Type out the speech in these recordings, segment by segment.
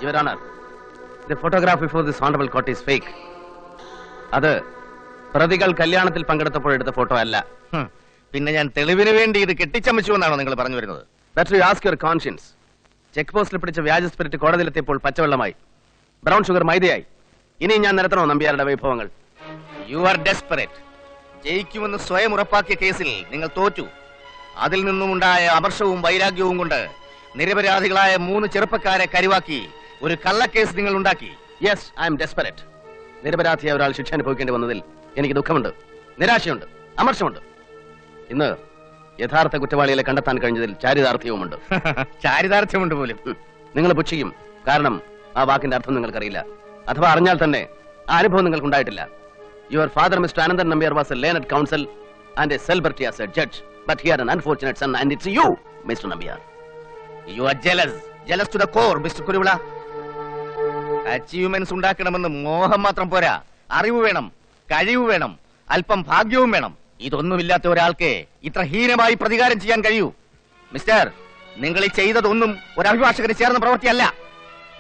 Your Honor, the photograph before this honorable court is fake. അത് പ്രതികൾ കല്യാണത്തിൽ പങ്കെടുത്തപ്പോൾ എടുത്ത ഫോട്ടോ അല്ല. പിന്നെ ഞാൻ തെളിവിന് വേണ്ടി ഇത് കെട്ടിച്ചമച്ചു എന്നാണോ നിങ്ങൾ പറഞ്ഞു വരുന്നത്? That you ask your conscience. Check പോസ്റ്റിൽ പിടിച്ച വ്യാജ സ്പിരിറ്റ് കോടതിയിലെത്തിയപ്പോൾ പച്ചവെള്ളമായി, ബ്രൗൺ ഷുഗർ മൈദയായി. ഇനി ഞാൻ നിരത്തണോ നമ്പ്യാരുടെ വൈഭവങ്ങൾ? You are desperate. ജയിക്കുമെന്ന് സ്വയം ഉറപ്പാക്കിയ കേസിൽ നിങ്ങൾ തോറ്റു. അതിൽ നിന്നുമുണ്ടായ അമർഷവും വൈരാഗ്യവും കൊണ്ട് നിരപരാധികളായ 3 ചെറുപ്പക്കാരെ കരുവാക്കി ഒരു കള്ളക്കേസ് നിങ്ങൾ ഉണ്ടാക്കി. Yes, I am desperate. നിരപരാധിയായ ഒരാൾ ശിക്ഷ അനുഭവിക്കേണ്ടി വന്നതിൽ എനിക്ക് ദുഃഖമുണ്ട്, നിരാശയുണ്ട്, അമർഷമുണ്ട്. ഇന്ന് യഥാർത്ഥ കുറ്റവാളികളെ കണ്ടെത്താൻ കഴിഞ്ഞതിൽ ചാരിതാർത്ഥ്യവുമുണ്ട്. ചാരിതാർത്ഥ്യമുണ്ട് പോലും നിങ്ങൾ പുച്ഛിക്കും. കാരണം ആ വാക്കിന്റെ അർത്ഥം നിങ്ങൾക്കറിയില്ല. അഥവാ അറിഞ്ഞാൽ തന്നെ ആ അനുഭവം നിങ്ങൾക്കുണ്ടായിട്ടില്ല. Your father mister Ananthan Nambiar was a learned counsel and a celebrity as a judge, but he had an unfortunate son and it's you, Mr. Nambiar. You are jealous to the core, Mr. Kurivula. Achievements ഉണ്ടാക്കണമെന്ന് മോഹം മാത്രം പോരാ, അറിവ് വേണം, കഴിവ് വേണം, അല്പം ഭാഗ്യവും വേണം. ഇതൊന്നുമില്ലാത്ത ഒരാൾക്ക് ഇത്ര ഹീനമായി പ്രതികാരം ചെയ്യാൻ കഴിയൂ? മിസ്റ്റർ, നിങ്ങൾ ഈ ചെയ്തതൊന്നും ഒരു അഭിഭാഷകന് ചേർന്ന പ്രവൃത്തിയല്ല.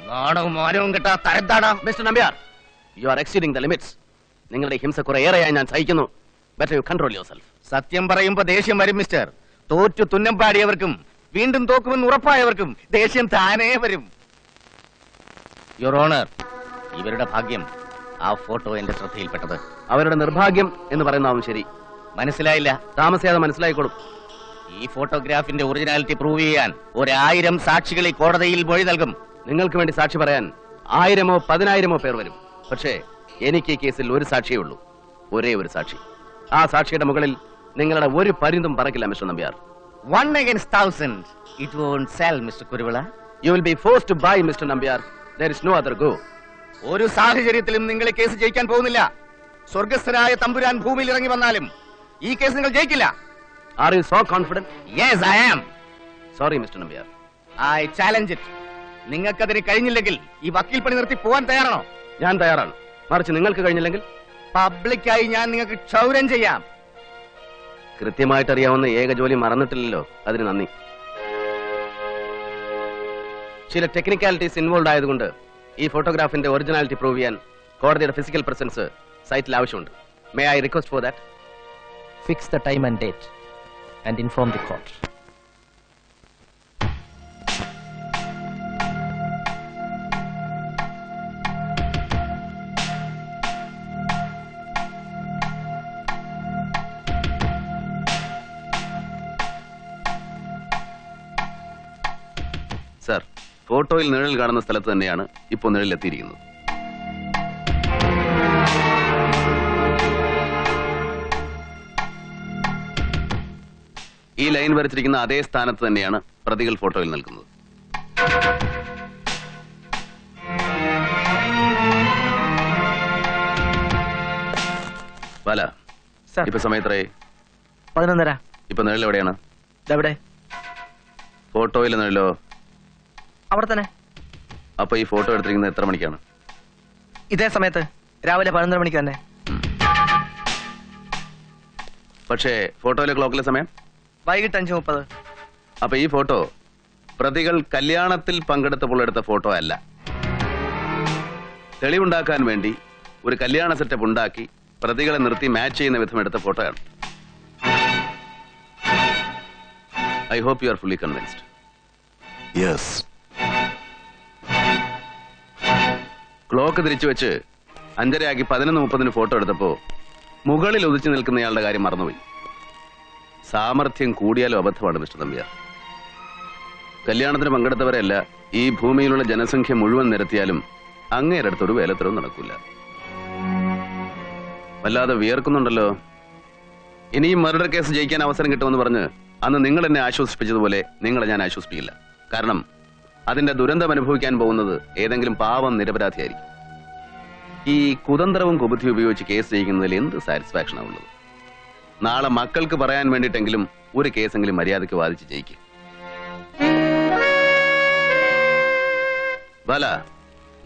നാണവും മാനവും കെട്ട തരംതാടാ. Mister Nambiar, you are exceeding the limits. നിങ്ങളുടെ ഹിംസ കുറെ ഏറെയായി ഞാൻ സഹിക്കുന്നു. Better you control yourself. സത്യം പറയുമ്പോ ദേഷ്യം വരും മിസ്റ്റർ. തോറ്റു തുന്നം പാടിയവർക്കും വീണ്ടും തോക്കുമെന്ന് ഉറപ്പായവർക്കും ദേഷ്യം താനേ വരും. യുവർ ഓണർ, ഇവരുടെ ഭാഗ്യം ആ ഫോട്ടോ എന്റെ ശ്രദ്ധയിൽപ്പെട്ടത്. അവരുടെ നിർഭാഗ്യം എന്ന് പറയുന്നതാവും ശരി. മനസ്സിലായില്ല? താമസിയാതെ മനസ്സിലായിക്കോളും. ഈ ഫോട്ടോഗ്രാഫിന്റെ ഒറിജിനാലിറ്റി പ്രൂവ് ചെയ്യാൻ 1000 സാക്ഷികളെ കോടതിയിൽ മൊഴി നൽകും. നിങ്ങൾക്ക് വേണ്ടി സാക്ഷി പറയാൻ 1000-ഓ 10,000-ഓ പേർ വരും. പക്ഷേ എനിക്ക് ഈ കേസിൽ ഒരു സാക്ഷിയേ ഉള്ളൂ, ഒരേ ഒരു സാക്ഷി. ആ സാക്ഷിയുടെ മുകളിൽ നിങ്ങളുടെ ഒരു പരിന്തും പറക്കില്ല mister Nambiar. 1 against 1000. It won't sell, Mr. Kurivula. You will be forced to buy, Mr. Nambiar. There is no other go. ഒരു സാഹചര്യത്തിലും നിങ്ങൾ കേസ് ജയിക്കാൻ പോകുന്നില്ല. സ്വർഗസ്ഥനായ തമ്പുരാൻ ഭൂമിയിൽ ഇറങ്ങി വന്നാലും ഈ കേസ് നിങ്ങൾ ജയിക്കില്ല. Are you so confident? Yes, I am. Sorry, Mr. Nambiar. I challenge it. നിങ്ങൾക്കതിന് കഴിഞ്ഞില്ലെങ്കിൽ ഈ വക്കീൽ പണി നിർത്തി പോവാൻ തയ്യാറാണോ? ഞാൻ തയ്യാറാണ്. മറിച്ച് നിങ്ങൾക്ക് കഴിഞ്ഞില്ലെങ്കിൽ പബ്ലിക്കായി ഞാൻ നിങ്ങൾക്ക് ക്ഷൗരം ചെയ്യാം. കൃത്യമായിട്ട് അറിയാവുന്ന ഏക ജോലി മറന്നിട്ടില്ലല്ലോ, അതിന് നന്ദി. ചില ടെക്നിക്കാലിറ്റീസ് ഇൻവോൾവ് ആയതുകൊണ്ട് ഈ ഫോട്ടോഗ്രാഫിന്റെ ഒറിജിനാലിറ്റി പ്രൂവ് ചെയ്യാൻ കോടതിയുടെ ഫിസിക്കൽ പ്രസൻസ് സൈറ്റിൽ ആവശ്യമുണ്ട്. May I request for that? Fix the time and date and inform the court. Sir, ഫോട്ടോയിൽ നിഴൽ കാണുന്ന സ്ഥലത്ത് തന്നെയാണ് ഇപ്പോൾ നിഴലെത്തിയിരിക്കുന്നത്. ഈ ലൈൻ വരച്ചിരിക്കുന്ന അതേ സ്ഥാനത്ത് തന്നെയാണ് പ്രതികൾ ഫോട്ടോയിൽ നിൽക്കുന്നത്. ബാല, ഇപ്പൊ സമയത്രേ? 11:30. ഇപ്പൊ നിഴൽ എവിടെയാണ്? ഇതെവിടെ? ഫോട്ടോയിൽ നിഴലോ? അവിടെ തന്നെ. അപ്പൊ ഈ ഫോട്ടോ എടുത്തിരിക്കുന്നത് എത്ര മണിക്കാണ്? ഇതേ സമയത്ത്, രാവിലെ 11 മണിക്ക് തന്നെ. പക്ഷേ ഫോട്ടോയിലെ ക്ലോക്കിലെ സമയം വൈകിട്ട് 5:30. അപ്പൊ ഈ ഫോട്ടോ പ്രതികൾ കല്യാണത്തിൽ പങ്കെടുത്തപ്പോൾ എടുത്ത ഫോട്ടോ അല്ല. തെളിവുണ്ടാക്കാൻ വേണ്ടി ഒരു കല്യാണ സെറ്റപ്പ് ഉണ്ടാക്കി പ്രതികളെ നിർത്തി മാച്ച് ചെയ്യുന്ന വിധം എടുത്ത ഫോട്ടോയാണ്. I hope you are fully convinced. Yes. Clock തിരിച്ചു വെച്ച് 5:30 11:30 ഫോട്ടോ എടുത്തപ്പോ മുകളിൽ ഉദിച്ചു നിൽക്കുന്നയാളുടെ കാര്യം മറന്നുപോയി. സാമർഥ്യം കൂടിയാലും അബദ്ധമാണ് മിസ്റ്റർ നമ്പ്യാർ. കല്യാണത്തിന് പങ്കെടുത്തവരെയല്ല ഈ ഭൂമിയിലുള്ള ജനസംഖ്യ മുഴുവൻ നിരത്തിയാലും അങ്ങേരടുത്തൊരു വേലത്തരവും നടക്കില്ല. വല്ലാതെ വിയർക്കുന്നുണ്ടല്ലോ. ഇനിയും മർഡർ കേസ് ജയിക്കാൻ അവസരം കിട്ടുമെന്ന് പറഞ്ഞ് അന്ന് നിങ്ങൾ എന്നെ ആശ്വസിപ്പിച്ചതുപോലെ നിങ്ങളെ ഞാൻ ആശ്വസിപ്പിക്കില്ല. കാരണം അതിന്റെ ദുരന്തം അനുഭവിക്കാൻ പോകുന്നത് ഏതെങ്കിലും പാവം നിരപരാധിയായിരിക്കും. ഈ കുതന്ത്രവും കുബുദ്ധിയും ഉപയോഗിച്ച് കേസ് ജയിക്കുന്നതിൽ എന്ത് സാറ്റിസ്ഫാക്ഷനാ ഉള്ളത്? നാളെ മക്കൾക്ക് പറയാൻ വേണ്ടിയിട്ടെങ്കിലും ഒരു കേസെങ്കിലും മര്യാദയ്ക്ക് വാദിച്ച് ജയിക്കും. ബാല,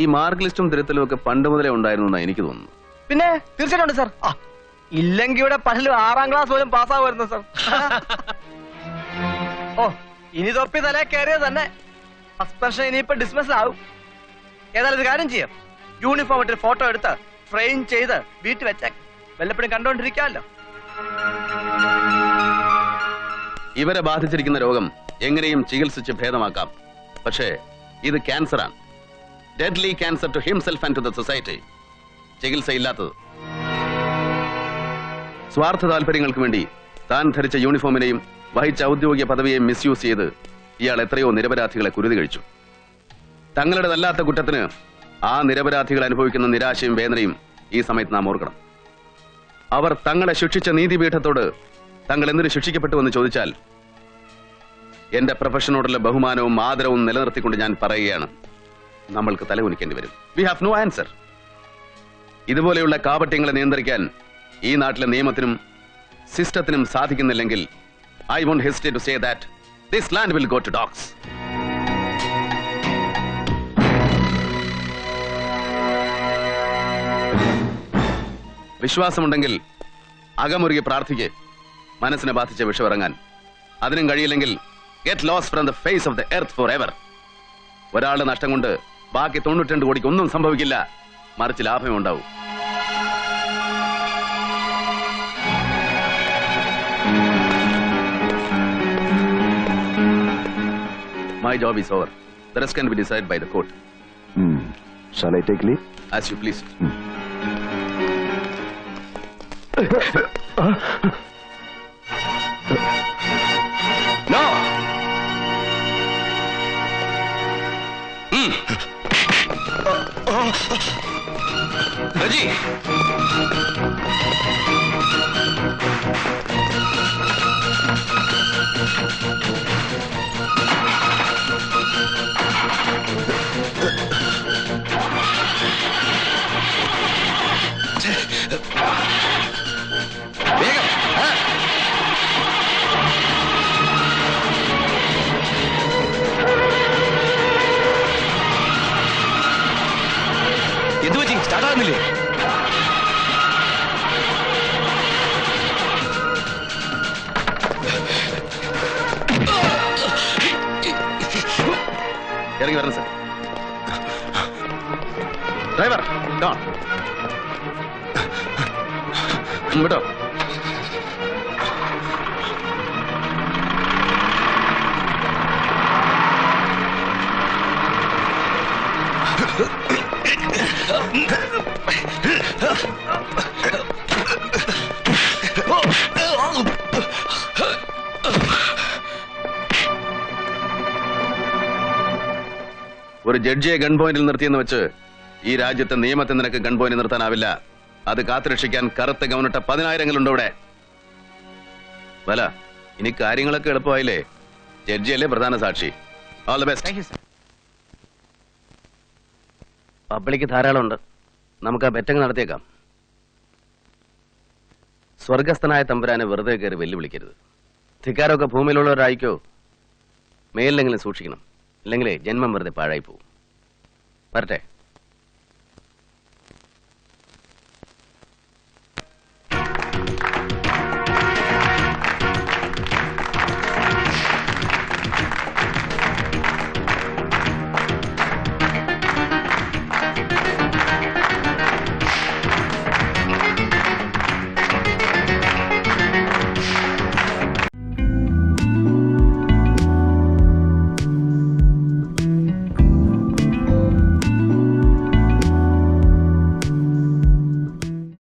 ഈ മാർക്ക് ലിസ്റ്റും തിരുത്തലും ഒക്കെ പണ്ട് മുതലേ ഉണ്ടായിരുന്നു എന്നാ എനിക്ക് തോന്നുന്നു. പിന്നെ തീർച്ചയായിട്ടും ഉണ്ട് സാർ. ഇല്ലെങ്കിൽ ഇവിടെ പലരും 6ാം ക്ലാസ് പോലും പാസ്സാവുമായിരുന്നു സാർ. ഓ, ഇനി തൊപ്പി തലേ കയറിയത് തന്നെ. സസ്പെൻഷൻ ഇനിയിപ്പോ ഡിസ്മിസ് ആവും. ഏതായാലും ഒരു കാര്യം ചെയ്യാം, യൂണിഫോം ഇട്ട് ഫോട്ടോ എടുത്ത് ഫ്രെയിം ചെയ്ത് വീട്ടിൽ വെച്ച വല്ലപ്പോഴും കണ്ടോണ്ടിരിക്കാമല്ലോ. ഇവരെ ബാധിച്ചിരിക്കുന്ന രോഗം എങ്ങനെയും ചികിത്സിച്ച് ഭേദമാക്കാം. പക്ഷേ ഇത് ക്യാൻസറാണ്. Deadly cancer to himself and to the society. ചികിത്സയില്ലാത്തത്. സ്വാർത്ഥ താല്പര്യങ്ങൾക്ക് വേണ്ടി താൻ ധരിച്ച യൂണിഫോമിനെയും വഹിച്ച ഔദ്യോഗിക പദവിയെയും മിസ്യൂസ് ചെയ്ത് ഇയാൾ എത്രയോ നിരപരാധികളെ കുരുതി കഴിച്ചു. തങ്ങളുടേതല്ലാത്ത കുറ്റത്തിന് ആ നിരപരാധികൾ അനുഭവിക്കുന്ന നിരാശയും വേദനയും ഈ സമയത്ത് നാം ഓർക്കണം. അവർ തങ്ങളെ ശിക്ഷിച്ച നീതിപീഠത്തോട് തങ്ങൾ എന്തിനു ശിക്ഷിക്കപ്പെട്ടുവെന്ന് ചോദിച്ചാൽ എന്റെ പ്രൊഫഷനോടുള്ള ബഹുമാനവും ആദരവും നിലനിർത്തിക്കൊണ്ട് ഞാൻ പറയുകയാണ്, നമ്മൾക്ക് തലകുനിക്കേണ്ടി വരും. We have no answer. ഇതുപോലെയുള്ള കാപട്യങ്ങളെ നിയന്ത്രിക്കാൻ ഈ നാട്ടിലെ നിയമത്തിനും സിസ്റ്റത്തിനും സാധിക്കുന്നില്ലെങ്കിൽ I won't hesitate to say that this land will go to dogs. വിശ്വാസമുണ്ടെങ്കിൽ അകമുറുകി പ്രാർത്ഥിക്ക് മനസ്സിനെ ബാധിച്ച വിഷമിറങ്ങാൻ. അതിനും കഴിയില്ലെങ്കിൽ get lost from the face of the earth forever. ഒരാളുടെ നഷ്ടം കൊണ്ട് ബാക്കി 92 കോടിക്ക് ഒന്നും സംഭവിക്കില്ല, മറിച്ച് ലാഭമേ ഉണ്ടാവൂ. My job is over. The rest can be decided by the court. Shall I take leave? As you please. No! Raji! സ്റ്റാർട്ടാകുന്നില്ലേ? ഇറങ്ങി വരണം സാർ. ഡ്രൈവർ വിട്ടോ. ഒരു ജഡ്ജിയെ ഗൺ പോയിന്റിൽ നിർത്തിയെന്ന് വെച്ച് ഈ രാജ്യത്തെ നിയമത്തെ നിനക്ക് ഗൺ പോയിന്റ് നിർത്താനാവില്ല. അത് കാത്തുരക്ഷിക്കാൻ കറുത്ത ഗവനിട്ട 10,000 ഇവിടെ. വല ഇനി കാര്യങ്ങളൊക്കെ എളുപ്പമായില്ലേ? ജഡ്ജിയല്ലേ പ്രധാന സാക്ഷി. All the best. പബ്ലിക് ധാരാളം ഉണ്ട്, നമുക്ക് ആ ബെറ്റങ്ങ് നടത്തിയേക്കാം. സ്വർഗസ്ഥനായ തമ്പുരാനെ വെറുതെ കയറി വെല്ലുവിളിക്കരുത്. ധിക്കാരമൊക്കെ ഭൂമിയിലുള്ളവരായിക്കോ, മേലിലെങ്കിലും സൂക്ഷിക്കണം. ഇല്ലെങ്കിലേ ജന്മം വെറുതെ പാഴായി പോകും. വരട്ടെ.